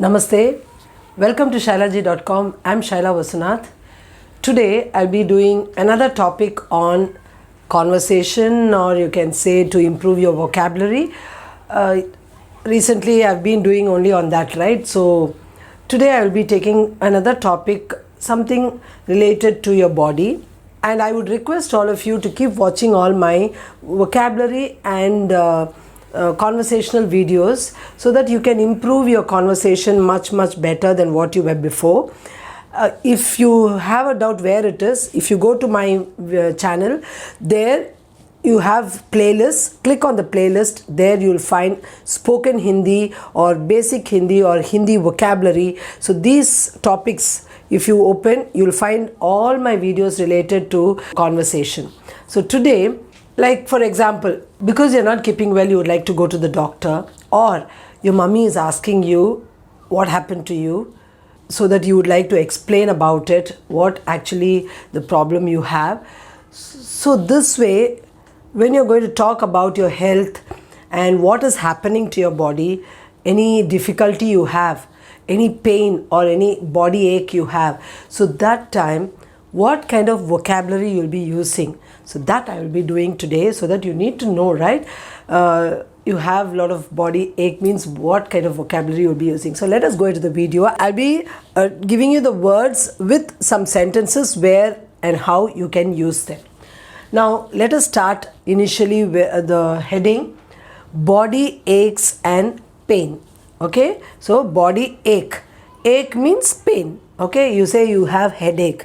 Namaste. Welcome to shailaji.com. I'm Shaila Vasunath. Today I'll be doing another topic on conversation, or you can say to improve your vocabulary. Recently I've been doing only on that, right? So today I will be taking another topic, something related to your body. And I would request all of you to keep watching all my vocabulary and conversational videos so that you can improve your conversation much better than what you were before. If you have a doubt where it is, if you go to my channel, there you have playlists. Click on the playlist. There you will find spoken Hindi or basic Hindi or Hindi vocabulary. So these topics, if you open, you'll find all my videos related to conversation. So today, like for example, because you're not keeping well, you would like to go to the doctor, or your mummy is asking you what happened to you, so that you would like to explain about it, what actually the problem you have. So this way, when you're going to talk about your health and what is happening to your body, any difficulty you have, any pain or any body ache you have, so that time what kind of vocabulary you'll be using. So that I will be doing today, so that you need to know, right? You have a lot of body ache, means what kind of vocabulary you'll be using. So let us go into the video. I'll be giving you the words with some sentences where and how you can use them. Now let us start initially with the heading, body aches and pain. Okay, so body ache. Ache means pain. Okay, you say you have headache.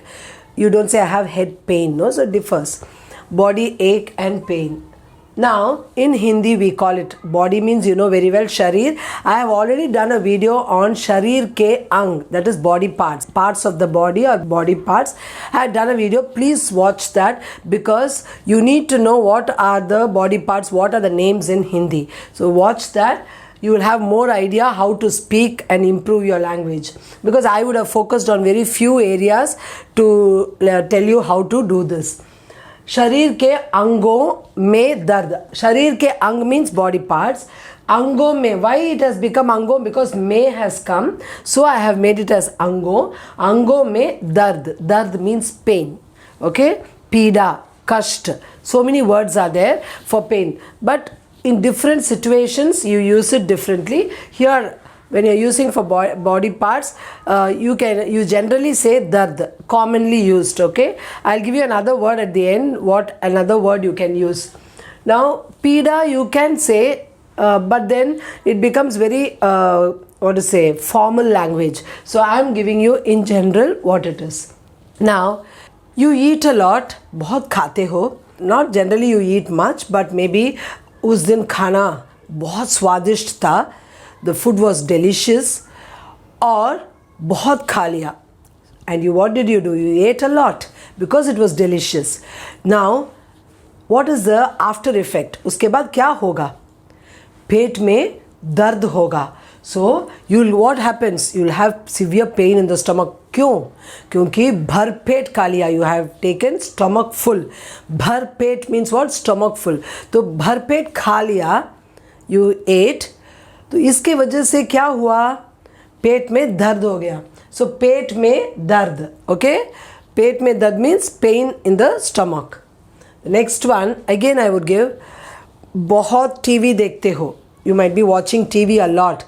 You don't say I have head pain. No, so it differs. Body ache and pain. Now in Hindi we call it, body means you know very well, sharir. I have already done a video on sharir ke ang, that is body parts of the body or body parts. I had done a video. Please watch that, because you need to know what are the body parts, what are the names in Hindi. So watch that. You will have more idea how to speak and improve your language, because I would have focused on very few areas to tell you how to do this. शरीर के अंगों में दर्द. शरीर के अंग means body parts. अंगों में, why it has become अंगों? Because में has come, so I have made it as अंगों. अंगों में दर्द. दर्द means pain. Okay, पीड़ा, कष्ट. So many words are there for pain, but in different situations you use it differently. Here, when you're using for body parts, you generally say dard, commonly used. Okay, I'll give you another word at the end, what another word you can use. Now pida you can say, but then it becomes very formal language, so I'm giving you in general what it is. Now you eat a lot, बहुत खाते हो. Not generally you eat much, but maybe उस दिन खाना बहुत स्वादिष्ट था, the food was delicious, और बहुत खा लिया, and what did you do? You ate a lot because it was delicious. Now what is the after effect? उसके बाद क्या होगा? पेट में दर्द होगा. So what happens? You'll have severe pain in the stomach. क्यों? क्योंकि भर पेट खा लिया. You have taken stomach full. भर पेट means what? Stomach full. तो भर पेट खा लिया, you ate, तो इसके वजह से क्या हुआ? पेट में दर्द हो गया. So पेट में दर्द. Okay, पेट में दर्द means pain in the stomach. The next one again I would give, बहुत टीवी देखते हो. You might be watching TV a lot.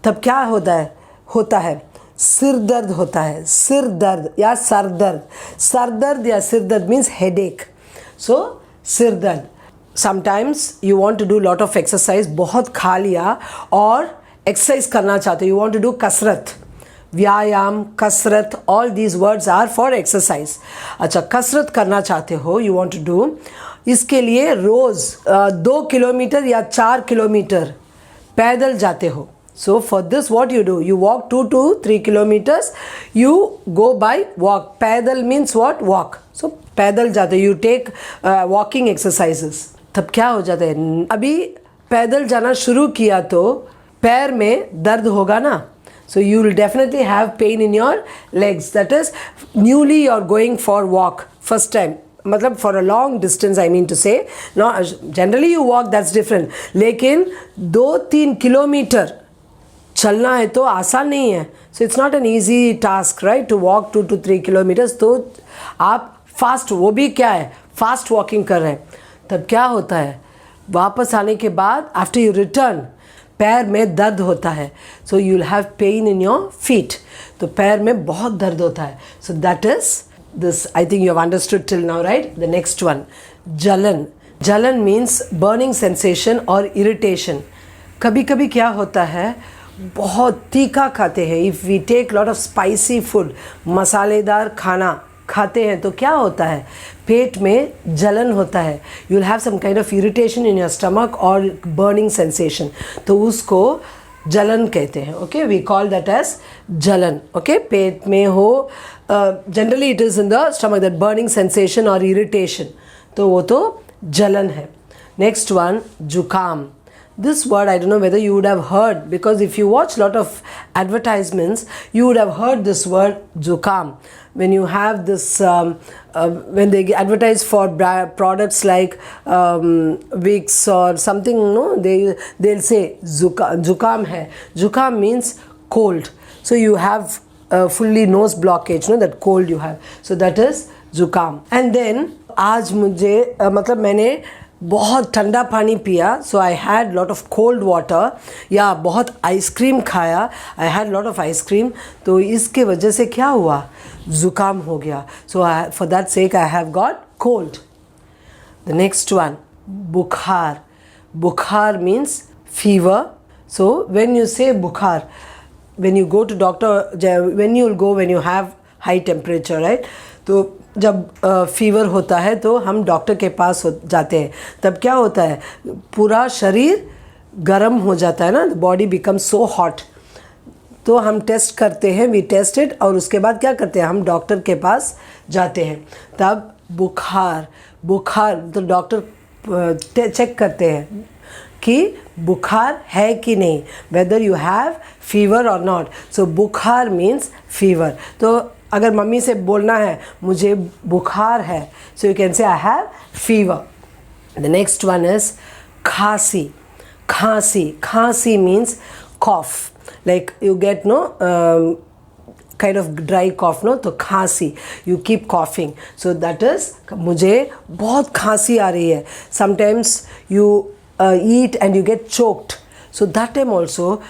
तब क्या होता है? सिर दर्द होता है. सिर दर्द या सर दर्द. सर दर्द या सिर दर्द means headache. So सिर दर्द. Sometimes you want to do lot of exercise, बहुत खा लिया और exercise करना चाहते हो. You want to do कसरत, व्यायाम, कसरत, all these words are for exercise. अच्छा, कसरत करना चाहते हो, you want to do, इसके लिए रोज़ 2 किलोमीटर या 4 किलोमीटर पैदल जाते हो. So for this what you do? You walk 2 to 3 kilometers. You go by walk. पैदल means what? Walk. So पैदल जाते, you take walking exercises. तब क्या हो जाता है? अभी पैदल जाना शुरू किया तो पैर में दर्द होगा ना. So you will definitely have pain in your legs. That is, newly you are going for walk first time. मतलब for a long distance I mean to say. No, generally you walk, that's different. लेकिन 2-3 kilometre चलना है तो आसान नहीं है. So it's not an easy task, right, to walk 2 to 3 kilometres. तो आप फास्ट, वो भी क्या है, फास्ट वॉकिंग कर रहे हैं, तब क्या होता है, वापस आने के बाद आफ्टर यू रिटर्न पैर में दर्द होता है. So you will have pain in your feet. तो पैर में बहुत दर्द होता है. So that is this. I think you have understood till now, right. The next one, जलन. जलन मीन्स बर्निंग सेंसेशन और इरिटेशन. कभी कभी क्या होता है, बहुत तीखा खाते हैं, if we take lot of spicy food, मसालेदार खाना खाते हैं तो क्या होता है, पेट में जलन होता है. You will have some kind of irritation in your stomach और बर्निंग सेंसेशन. तो उसको जलन कहते हैं. Okay, we call that as जलन. ओके, पेट में हो, generally it is in the stomach, that burning sensation और इरिटेशन, तो वो तो जलन है. नेक्स्ट वन, जुकाम. This word I don't know whether you would have heard, because if you watch lot of advertisements you would have heard this word zukam. When you have this when they advertise for products like Vicks or something, no, they'll say zukam hai. Zukam means cold. So you have fully nose blockage, no, that cold you have. So that is zukam. And then आज मुझे मतलब मैंने बहुत ठंडा पानी पिया, so I had lot of cold water, या बहुत आइसक्रीम खाया, I had lot of ice cream, तो इसके वजह से क्या हुआ, ज़ुकाम हो गया. So for that sake I have got cold. The next one, बुखार. बुखार means fever. So when you say बुखार, when you go to doctor, when you will go when you have high temperature, right. तो जब fever होता है तो हम doctor के पास जाते हैं, तब क्या होता है, पूरा शरीर गर्म हो जाता है ना, बॉडी बिकम सो हॉट. तो हम टेस्ट करते हैं, वी टेस्ट इट, और उसके बाद क्या करते हैं, हम डॉक्टर के पास जाते हैं. तब बुखार, तो डॉक्टर चेक करते हैं कि बुखार है कि नहीं, वेदर यू हैव फीवर और नॉट. सो बुखार मीन्स फीवर. तो अगर मम्मी से बोलना है मुझे बुखार है, so you can say I have fever. The next one is खांसी. खांसी means cough, like you get no kind of dry cough, no, तो खांसी, you keep coughing. So that is, मुझे बहुत खांसी आ रही है. Sometimes you eat and you get choked, so that time also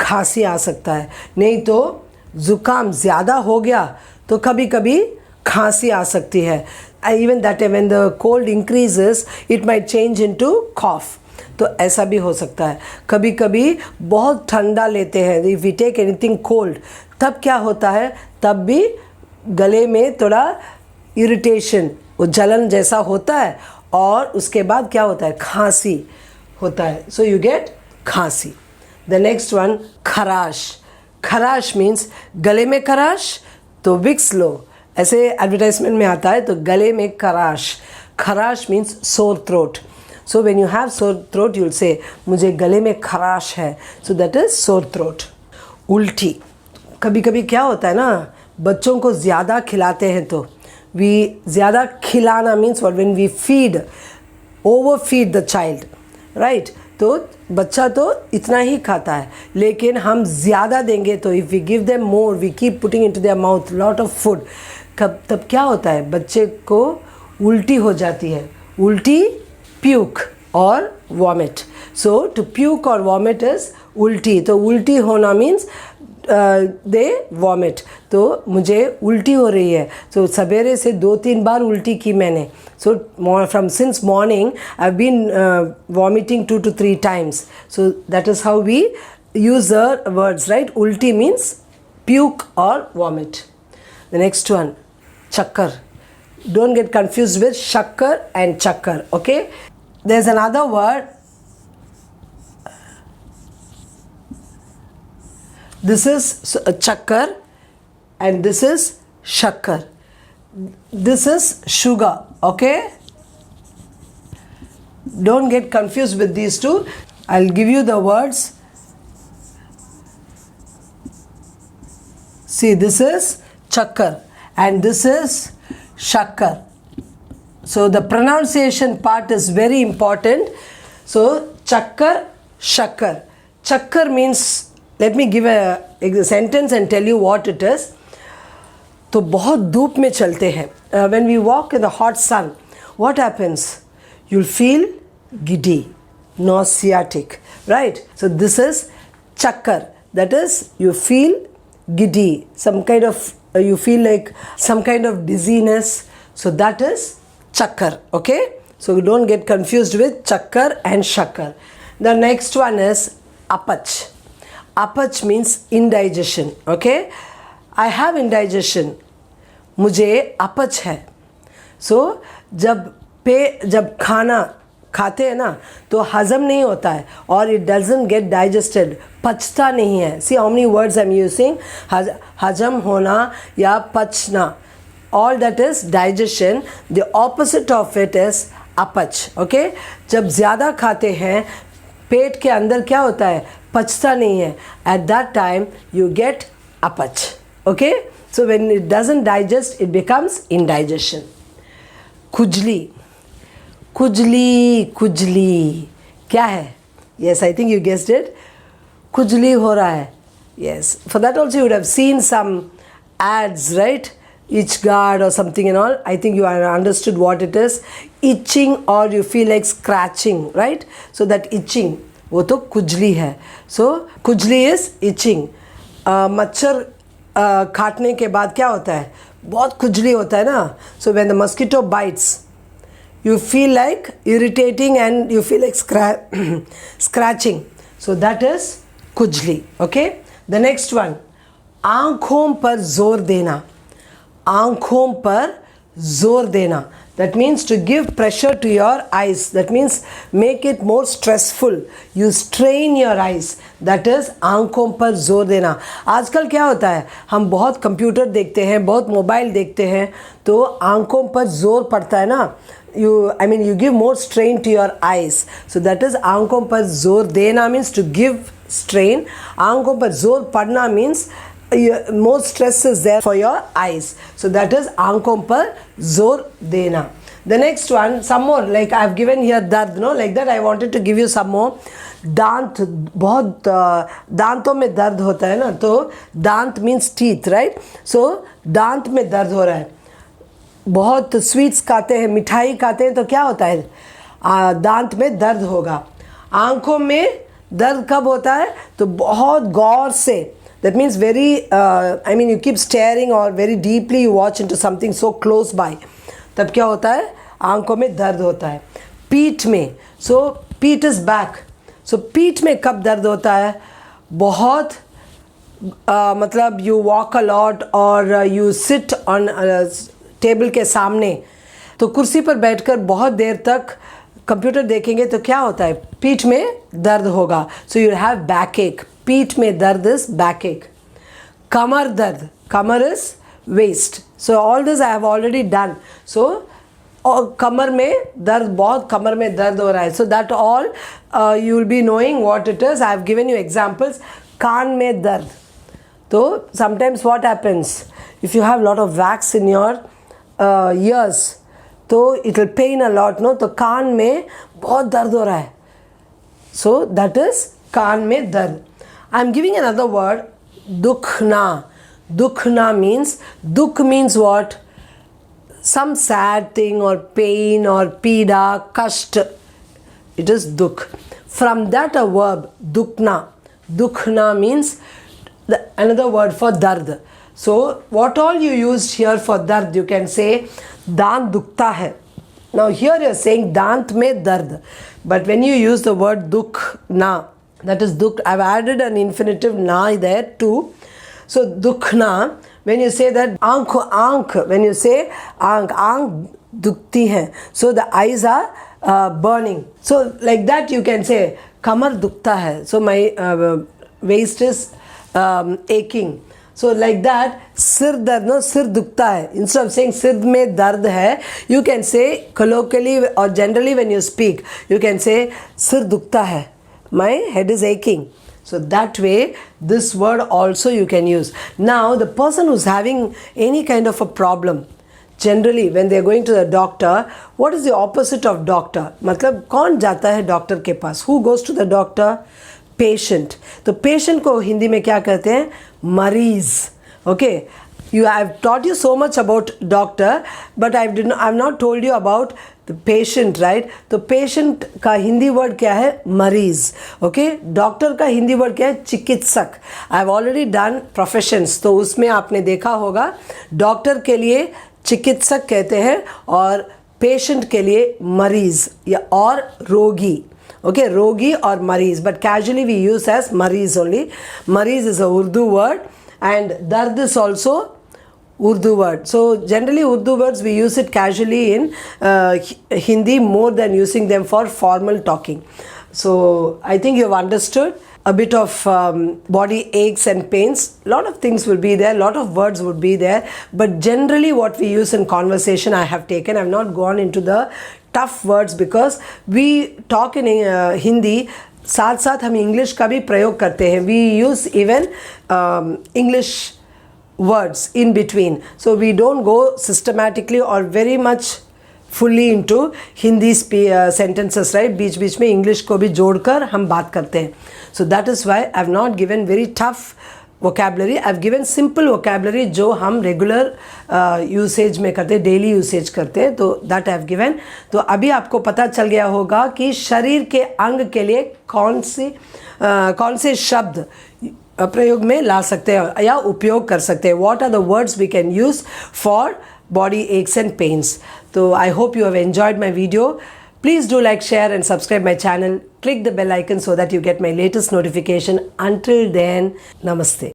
खांसी आ सकता है. नहीं तो ज़ुकाम ज़्यादा हो गया तो कभी कभी खांसी आ सकती है. Even that when the cold increases it might change into cough. तो ऐसा भी हो सकता है. कभी कभी बहुत ठंडा लेते हैं, if we take anything cold, तब क्या होता है, तब भी गले में थोड़ा इरिटेशन, वो जलन जैसा होता है, और उसके बाद क्या होता है, खांसी होता है. सो यू गेट खांसी. द नेक्स्ट वन, खराश. खराश मीन्स गले में खराश तो विक्स लो, ऐसे एडवर्टाइजमेंट में आता है. तो गले में खराश. खराश means sore throat. So when you have sore throat you will say मुझे गले में खराश है. So that is sore throat. उल्टी. कभी कभी क्या होता है ना, बच्चों को ज़्यादा खिलाते हैं तो ज़्यादा खिलाना means when we feed, over feed the child, right. तो बच्चा तो इतना ही खाता है, लेकिन हम ज़्यादा देंगे तो if we give them more, we keep putting into their mouth lot of food, तब क्या होता है, बच्चे को उल्टी हो जाती है. उल्टी, प्यूक और वॉमिट. सो टू प्यूक और वॉमिट इज़ उल्टी. तो उल्टी होना मीन्स दे वॉमिट. तो मुझे उल्टी हो रही है. सो सवेरे से 2-3 बार उल्टी की मैंने. So from since morning I have been vomiting 2 to 3 times. So that is how we use the words, right. उल्टी means puke or vomit. The next one, chakkar. Don't get confused with shakkar and chakkar, okay? There's another word. This is chakkar and this is shakkar. This is sugar, okay? Don't get confused with these two. I'll give you the words. See, this is chakkar and this is shakkar. So the pronunciation part is very important. So chakkar, shakkar. Chakkar means let me give a sentence and tell you what it is. तो बहुत धूप में चलते हैं. When we walk in the hot sun, what happens? You'll feel giddy, nauseatic, right? So this is chakkar. That is, you feel giddy, some kind of you feel like some kind of dizziness. So that is chakkar. Okay, so don't get confused with chakkar and shakkar. The next one is apach. Apach means indigestion. Okay, I have indigestion, मुझे अपच है. सो जब खाना खाते हैं ना तो हज़म नहीं होता है और इट डजंट गेट डाइजेस्टेड, पचता नहीं है. See how many words I am using. हजम होना या पचना, all that is digestion. The opposite of it is अपच. ओके, जब ज़्यादा खाते हैं पेट के अंदर क्या होता है, पचता नहीं है. At that time you get अपच. Okay, so when it doesn't digest, it becomes indigestion. खुजली, खुजली खुजली क्या है? Yes, I think you guessed it. खुजली हो रहा है. Yes, for that also you would have seen some ads, right? Itch guard or something and all. I think you understood what it is. Itching or you feel like scratching, right? So that itching, वो तो खुजली है. So खुजली is itching. मच्छर काटने के बाद क्या होता है, बहुत खुजली होता है ना. So when the mosquito bytes you feel like irritating and you feel like scratching. So that is खुजली. ओके, द नेक्स्ट वन, आँखों पर जोर देना. आँखों पर जोर देना, that means to give pressure to your eyes. That means make it more stressful. You strain your eyes. That is आँखों पर जोर देना. आजकल क्या होता है, हम बहुत कंप्यूटर देखते हैं, बहुत मोबाइल देखते हैं, तो आँखों पर जोर पड़ता है ना. You give more strain to your eyes. So that is आँखों पर जोर देना means to give strain. आँखों पर जोर पड़ना means more stress is there for your eyes. So that is आँखों पर जोर देना. The next one, some more, like I have given here दर्द, no, like that I wanted to give you some more. दांत, बहुत दांतों में दर्द होता है ना, तो दांत means teeth, right? So दांत में दर्द हो रहा है. बहुत स्वीट्स खाते हैं, मिठाई खाते हैं, तो क्या होता है, दांत में दर्द होगा. आँखों में दर्द कब होता है, तो बहुत गौर से, that means very you keep staring or very deeply you watch into something so close by, तब क्या होता है, आंखों में दर्द होता है. पीठ में, so पीठ is back. So पीठ में कब दर्द होता है, बहुत मतलब you walk a lot or you sit on table के सामने, तो कुर्सी पर बैठकर बहुत देर तक कंप्यूटर देखेंगे तो क्या होता है, पीठ में दर्द होगा. सो यू हैव बैक एक. पीठ में दर्द इज बैक एक. कमर दर्द, कमर is waist. So all this I have already done. So कमर में दर्द, बहुत कमर में दर्द हो रहा है. So that all you will be knowing what it is. I have given you examples. कान में दर्द, तो sometimes what happens, if you have lot of wax in your ears, तो it will pain a lot, no. तो कान में बहुत दर्द हो रहा है. सो दैट इज कान में दर्द. I am giving another word, दुखना. दुखना means, dukh means what? Some sad thing or pain or pida, kasht. It is dukh. From that a verb, dukhna. Dukhna means another word for dard. So what all you used here for dard, you can say dant dukhta hai. Now here you are saying dant mein dard, but when you use the word dukhna, that is dukh, I have added an infinitive na there too. So dukhna, when you say that aankh, when you say aankh dukhti hai, so the eyes are burning. So like that you can say kamar dukhta hai, so my waist is aching. So like that, sir dard, no, sir dukhta hai. Instead of saying sir mein dard hai, you can say colloquially or generally when you speak, you can say sir dukhta hai, my head is aching. So that way, this word also you can use. Now the person who's having any kind of a problem, generally when they are going to the doctor, what is the opposite of doctor? मतलब कौन जाता है doctor के पास? Who goes to the doctor? Patient. तो patient को हिंदी में क्या कहते हैं? मरीज. Okay, I've taught you so much about doctor, but I've not told you about the patient, right? तो patient का हिंदी वर्ड क्या है? मरीज. ओके, डॉक्टर का हिंदी वर्ड क्या है? चिकित्सक. I've already done professions, तो उसमें आपने देखा होगा डॉक्टर के लिए चिकित्सक कहते हैं और पेशेंट के लिए मरीज या और रोगी. Okay, रोगी और मरीज, but casually we use as मरीज only. मरीज is a Urdu word and दर्द is also Urdu word. So generally Urdu words we use it casually in Hindi more than using them for formal talking. So I think you have understood a bit of body aches and pains. Lot of things will be there, lot of words would be there, but generally what we use in conversation I have taken. I have not gone into the tough words because we talk in Hindi. साथ साथ हम English का भी प्रयोग करते हैं. We use even English words in between, so we don't go systematically or very much fully into Hindi sentences, right? बीच बीच में English को भी जोड़कर हम बात करते हैं. So that is why I have not given very tough vocabulary. I have given simple vocabulary जो हम regular usage में करते हैं, daily usage करते हैं, तो that I have given. तो अभी आपको पता चल गया होगा कि शरीर के अंग के लिए कौन से शब्द प्रयोग में ला सकते हैं या उपयोग कर सकते हैं. What are the words we can use for body aches and pains? So I hope you have enjoyed my video. Please do like, share and subscribe my channel. Click the bell icon so that you get my latest notification. Until then, namaste.